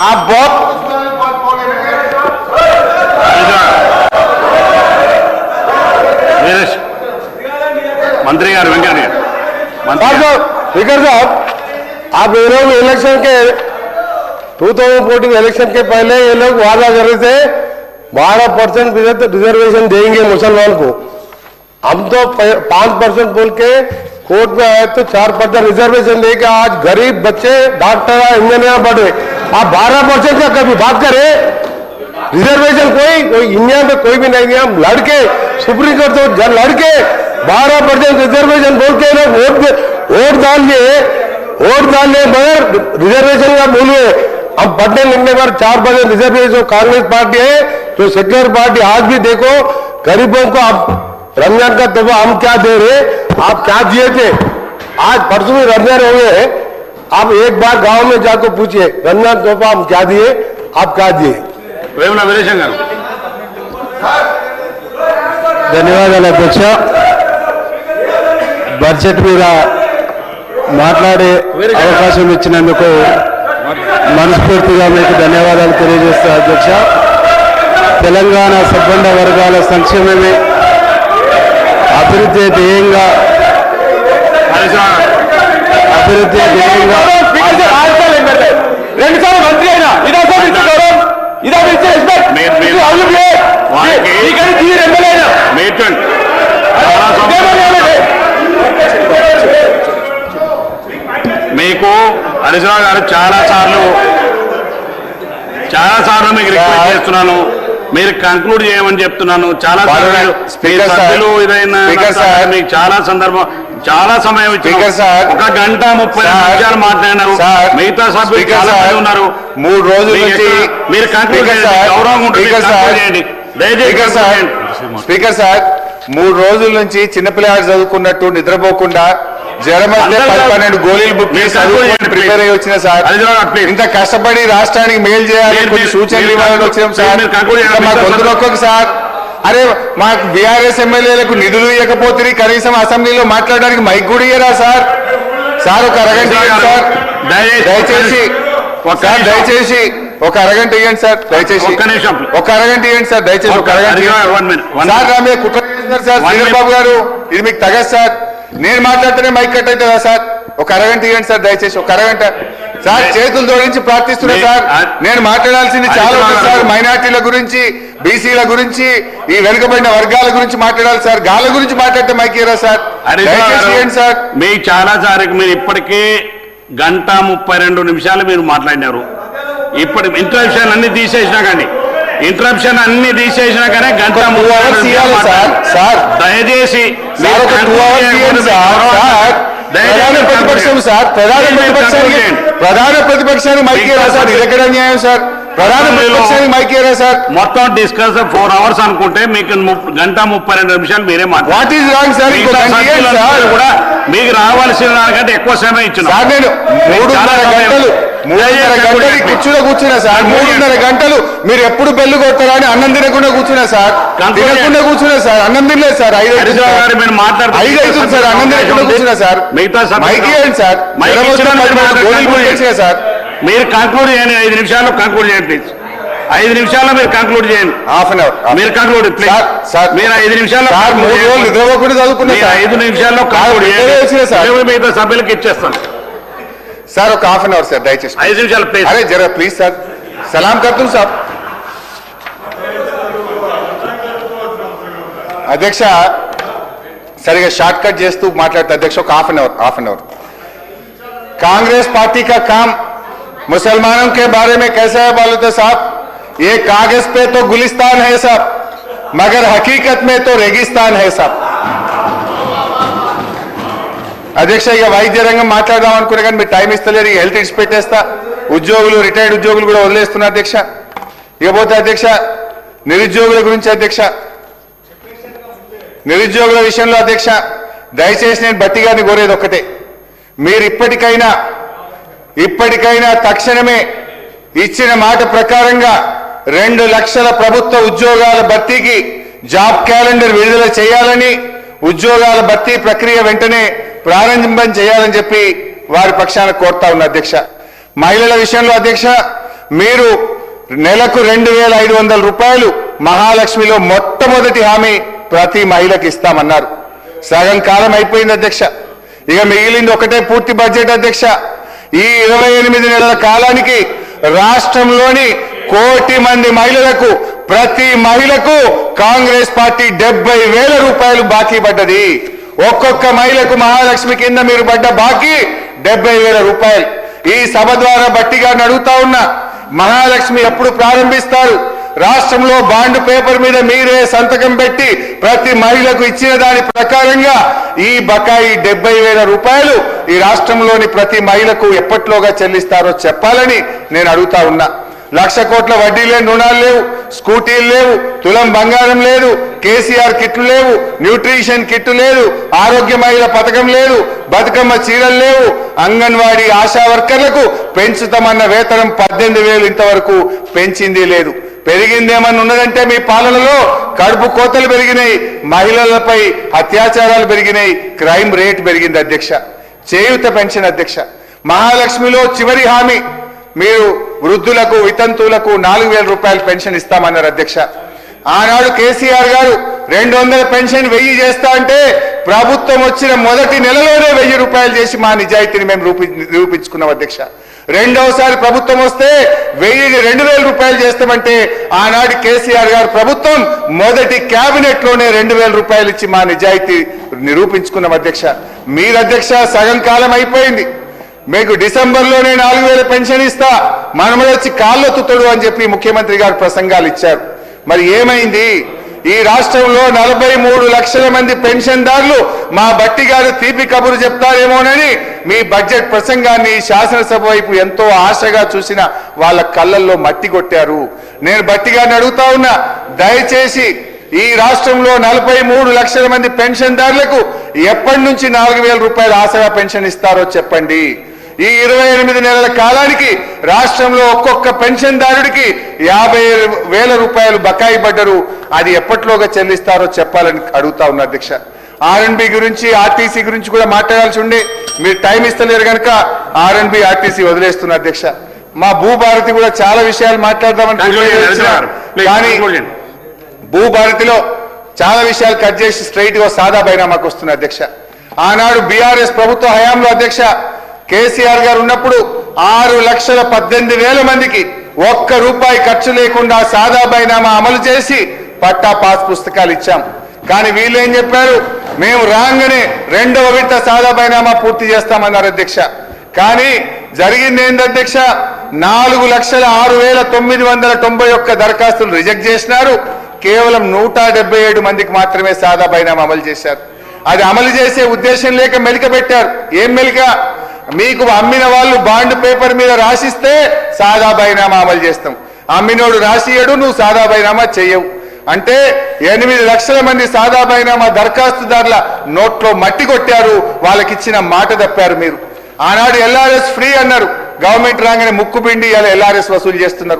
आप बहुत मंत्री गाరు వెంకయ్య గారు स्पीकर साहब आप ये लोग इलेक्शन के 2014 इलेक्शन के पहले ये लोग वादा कर रहे थे 12% रिजर्वेशन देंगे मुसलमान को। हम तो 5% बोल के कोर्ट में आए तो 4% रिजर्वेशन देके आज गरीब बच्चे डॉक्टर इंजीनियर बढ़े। आप 12% का कभी बात करें? रिजर्वेशन कोई इंडिया में कोई भी नहीं है। हम लड़के सुप्रीम कोर्ट तो लड़के 12% रिजर्वेशन बोल के लोग वोट डाल लिए मगर रिजर्वेशन का बोलिए हम पढ़ने लिखने पर 4% रिजर्वेशन जो कांग्रेस पार्टी है जो सेक्युलर पार्टी आज भी देखो गरीबों को आप रमजान का तोहफा हम क्या दे रहे, आप क्या दिए थे? आज परसों में रमजान हो गए, आप एक बार गांव में जाकर पूछिए रमजान तोहफा हम क्या दिए, आप क्या दिए? వేముల వీరేశం గారు ధన్యవాదాలు అధ్యక్ష। బడ్జెట్ మీద మాట్లాడే అవకాశం ఇచ్చినందుకు మనస్ఫూర్తిగా మీకు ధన్యవాదాలు తెలియజేస్తా అధ్యక్ష। తెలంగాణ సబ్బండ వర్గాల సంక్షేమమే అభివృద్ధి ధ్యేయంగా రెండుసార్లు మంత్రి అయినా మీకు హరీశ్రావు గారు చాలా సార్లు మీకు రిక్వెస్ట్ చేస్తున్నాను, మీరు కంక్లూడ్ చేయమని చెప్తున్నాను। చాలా సభ్యులు ఇదైనా మీకు చాలా సమయం ఇచ్చారు, 1 గంట 30 నిమిషాలు మాట్లాడినారు, మిగతా సభ్యులు చాలా మంది ఉన్నారు। 3 రోజుల నుంచి మీరు కంక్లూడ్ చేయండి, గౌరవం ఉంటుంది దయచేసి। స్పీకర్ సార్ 3 రోజుల నుంచి చిన్నపిల్లలు చదువుకున్నట్టు నిద్రపోకుండా జ్వరం వస్తే 12 గోళీలు బుక్ చేసి ప్రిపేర్ అయ్యి వచ్చిన సార్, ఇంత కష్టపడి రాష్ట్రానికి మేలు చేయాలి కొన్ని సూచనలు ఇవ్వాలని వచ్చాం సార్। మా గొంతు నొక్కకు సార్, అరే మాకు బీఆర్ఎస్ ఎమ్మెల్యేలకు నిధులు ఇవ్వకపోతే కనీసం అసెంబ్లీలో మాట్లాడడానికి మైక్ కూడా ఇయ్యరా సార్? సార్ ఒక అరగంట సార్ దయచేసి ఒక అరగంట ఇవ్వండి సార్, దయచేసి ఒక అరగంట ఇవ్వండి సార్, దయచేసి ఒక అరగంట సార్। నా మీద కుట్ర చేస్తున్నారు సార్ శ్రీధర్ బాబు గారు, ఇది మీకు తగదు సార్। నేను మాట్లాడితేనే మైక్ కట్ అవుతుందా సార్? ఒక అరగంట ఇవ్వండి సార్, దయచేసి ఒక అరగంట సార్। చేతులు జోడించి ప్రార్థిస్తున్నా సార్, నేను మాట్లాడాల్సింది చాలా ఉంది సార్। మైనార్టీల గురించి, బీసీల గురించి, ఈ వెనుకబడిన వర్గాల గురించి మాట్లాడాలి సార్, గాల గురించి మాట్లాడితే మైక్ ఇవ్వరా సార్? దయచేసి సార్। మీ చాలా సార్ మీరు ఇప్పటికే 1 గంట 32 నిమిషాలు మీరు మాట్లాడినారు। ఇప్పుడు ఇంటరప్షన్ అన్ని తీసేసినా కానీ 1 గంట 3 దయచేసి ప్రధాన ప్రతిపక్షాన్ని మైక్ ఇయ్యరా సార్? ఇది ఎక్కడ న్యాయం సార్? ప్రధాన ప్రతిపక్షాన్ని మైక్ ఇయ్యరా సార్? మొత్తం డిస్కస్ 4 అవర్స్ అనుకుంటే మీకు 1 గంట 32 నిమిషాలు మీరే మాట్లాడారు। What is wrong sir? కూడా మీకు రావాల్సిన దానికంటే ఎక్కువ సమయం ఇచ్చిన సార్, నేను 3.5 గంటలు కుర్చీలో కూర్చున్నా సార్। 3.5 గంటలు మీరు ఎప్పుడు బెల్లు కొడతారా అని అన్నం తినకుండా కూర్చున్నా సార్, తినకుండా కూర్చున్నా సార్, అన్నం తినలేదు సార్। 5 అవుతుంది సార్, అన్నం తినకుండా కూర్చున్నా సార్। మిగతా మైక్ ఇవ్వండి సార్, సార్ మీరు కంక్లూడ్ చేయండి, 5 నిమిషాల్లో కంక్లూడ్ చేయండి ప్లీజ్। 5 నిమిషాల్లో మీరు కంక్లూడ్ చేయండి, హాఫ్ అన్ అవర్ మీరు కంక్లూడ్ ప్లీజ్ సార్। మీరు 5 నిమిషాల్లో 3 రోజులు నిద్రపోకుండా చదువుకున్నా 5 నిమిషాల్లో కంక్లూడ్ చేయండి, మిగతా సభ్యులకి ఇచ్చేస్తాను సార్। ఒక హాఫ్ అన్ అవర్ సార్, దయచేసి 5 నిమిషాలు ప్లీజ్। అరే జరా ప్లీజ్ సార్, సలాం కర్తూ సార్। అధ్యక్ష సరిగా షార్ట్ కట్ చేస్తూ మాట్లాడతా అధ్యక్ష, ఒక half an hour. Congress party का काम मुसलमानों के बारे में कैसा है बोलो तो साहब, ये कागज पे तो गुलिस्तान है साहब, मगर हकीकत में तो रेगिस्तान है साहब। అధ్యక్ష ఇక వైద్య రంగం మాట్లాడదాం అనుకునే కానీ మీరు టైం ఇస్తలేరు, ఇక హెల్త్ ఇచ్చి పెట్టేస్తా। ఉద్యోగులు, రిటైర్డ్ ఉద్యోగులు కూడా వదిలేస్తున్నా అధ్యక్ష। ఇకపోతే అధ్యక్ష నిరుద్యోగుల గురించి అధ్యక్ష, నిరుద్యోగుల విషయంలో అధ్యక్ష దయచేసి నేను బట్టి గారిని కోరేది ఒక్కటే, మీరు ఇప్పటికైనా తక్షణమే ఇచ్చిన మాట ప్రకారంగా 2 లక్షల ప్రభుత్వ ఉద్యోగాల భర్తీకి జాబ్ క్యాలెండర్ విడుదల చేయాలని, ఉద్యోగాల భర్తీ ప్రక్రియ వెంటనే ప్రారంభం చేయాలని చెప్పి వారి పక్షాన కోరుతా ఉన్న అధ్యక్ష। మహిళల విషయంలో అధ్యక్ష మీరు నెలకు 2,500 రూపాయలు మహాలక్ష్మిలో మొట్టమొదటి హామీ ప్రతి మహిళకి ఇస్తామన్నారు. సగం కాలం అయిపోయింది అధ్యక్ష. ఇక మిగిలింది ఒకటే పూర్తి బడ్జెట్ అధ్యక్ష. ఈ 28 నెలల కాలానికి రాష్ట్రంలోని 1 కోటి మంది మహిళలకు ప్రతి మహిళకు కాంగ్రెస్ పార్టీ 70,000 రూపాయలు బాకీ పడ్డది. ఒక్కొక్క మహిళకు మహాలక్ష్మి కింద మీరు పడ్డ బాకీ 70,000 రూపాయలు. ఈ సభ ద్వారా బట్టి గారిని అడుగుతా ఉన్నా, మహాలక్ష్మి ఎప్పుడు ప్రారంభిస్తారు? రాష్ట్రంలో బాండ్ పేపర్ మీద మీరే సంతకం పెట్టి ప్రతి మహిళకు ఇచ్చిన దాని ప్రకారంగా ఈ బకాయి 70,000 రూపాయలు ఈ రాష్ట్రంలోని ప్రతి మహిళకు ఎప్పట్లోగా చెల్లిస్తారో చెప్పాలని నేను అడుగుతా ఉన్నా. 1,00,000 కోట్ల వడ్డీ లేని రుణాలు లేవు, స్కూటీలు లేవు, తులం బంగారం లేదు, కేసీఆర్ కిట్లు లేవు, న్యూట్రిషన్ కిట్ లేదు, ఆరోగ్య మహిళ పథకం లేదు, బతుకమ్మ చీరలు లేవు, అంగన్వాడీ ఆశా వర్కర్లకు పెంచుతామన్న వేతనం 18,000 ఇంతవరకు పెంచింది లేదు. పెరిగిందేమన్నా ఉన్నదంటే మీ పాలనలో కడుపు కోతలు పెరిగినాయి, మహిళలపై అత్యాచారాలు పెరిగినాయి, క్రైమ్ రేట్ పెరిగింది అధ్యక్ష. చేయూత పెన్షన్ అధ్యక్ష. మహాలక్ష్మిలో చివరి హామీ మీరు వృద్ధులకు వితంతువులకు 4,000 రూపాయలు పెన్షన్ ఇస్తామన్నారు అధ్యక్ష. ఆనాడు కేసీఆర్ గారు 200 పెన్షన్ 1,000 చేస్తా అంటే ప్రభుత్వం వచ్చిన మొదటి నెలలోనే 1,000 రూపాయలు చేసి మా నిజాయితీని మేము నిరూపించుకున్నాం అధ్యక్ష. రెండవసారి ప్రభుత్వం వస్తే 2,000 రూపాయలు చేస్తామంటే ఆనాడు కేసీఆర్ గారు ప్రభుత్వం మొదటి కేబినెట్ లోనే 2,000 రూపాయలు ఇచ్చి మా నిజాయితీ నిరూపించుకున్నాం అధ్యక్ష. మీరు అధ్యక్ష సగం కాలం అయిపోయింది. మీకు డిసెంబర్లోనే 4,000 పెన్షన్ ఇస్తా, మనమడొచ్చి కాళ్ళొత్తుతాడు అని చెప్పి ముఖ్యమంత్రి గారు ప్రసంగాలు ఇచ్చారు. మరి ఏమైంది? ఈ రాష్ట్రంలో 43 లక్షల మంది పెన్షన్దారులు మా బట్టి గారు తీపి కబురు చెప్తారేమోనని మీ బడ్జెట్ ప్రసంగాన్ని శాసనసభ వైపు ఎంతో ఆశగా చూసిన వాళ్ళ కళ్ళల్లో మట్టి కొట్టారు. నేను బట్టి గారిని అడుగుతా ఉన్నా, దయచేసి ఈ రాష్ట్రంలో 43 లక్షల మంది పెన్షన్దారులకు ఎప్పటి నుంచి 4,000 రూపాయలు ఆసరా పెన్షన్ ఇస్తారో చెప్పండి. ఈ 28 నెలల కాలానికి రాష్ట్రంలో ఒక్కొక్క పెన్షన్దారుడికి 50,000 రూపాయలు బకాయి పడ్డరు. అది ఎప్పట్లోగా చెల్లిస్తారో చెప్పాలని అడుగుతా ఉన్నా అధ్యక్ష. R&B గురించి ఆర్టీసీ గురించి కూడా మాట్లాడాల్సి ఉండే, మీరు టైం ఇస్తలేరు కనుక R&B ఆర్టీసీ వదిలేస్తున్నా అధ్యక్ష. మా భూభారతి కూడా చాలా విషయాలు మాట్లాడదామని కానీ భూభారతిలో చాలా విషయాలు కట్ చేసి స్ట్రైట్ గా సాదా బైనామాకు వస్తున్న అధ్యక్ష. ఆనాడు బీఆర్ఎస్ ప్రభుత్వ హయాంలో అధ్యక్ష కేసీఆర్ గారు ఉన్నప్పుడు 6,18,000 మందికి ₹1 ఖర్చు లేకుండా సాదా బైనామా అమలు చేసి పట్టా పాస్ పుస్తకాలు ఇచ్చాం. కానీ వీళ్ళు ఏం చెప్పారు? మేము రాగానే 2వ విడత సాదా బైనామా పూర్తి చేస్తామన్నారు అధ్యక్ష. కానీ జరిగింది ఏంది అధ్యక్ష? 4,06,991 దరఖాస్తులు రిజెక్ట్ చేసినారు. కేవలం 177 మందికి మాత్రమే సాదా బైనామా అమలు చేశారు. అది అమలు చేసే ఉద్దేశం లేక మెలిక పెట్టారు. ఏం మెలిక? మీకు అమ్మిన వాళ్ళు బాండ్ పేపర్ మీద రాసిస్తే సాదా బైనామా అమలు చేస్తాం, అమ్మినోడు రాసియడు, నువ్వు సాదా బైనామా చెయ్యవు అంటే 8 లక్షల మంది సాదా బైనామా దరఖాస్తుదారుల నోట్లో మట్టి కొట్టారు. వాళ్ళకి ఇచ్చిన మాట తప్పారు మీరు. ఆనాడు LRS ఫ్రీ అన్నారు, గవర్నమెంట్ రాగానే ముక్కు పిండి ఇలా LRS వసూలు చేస్తున్నారు.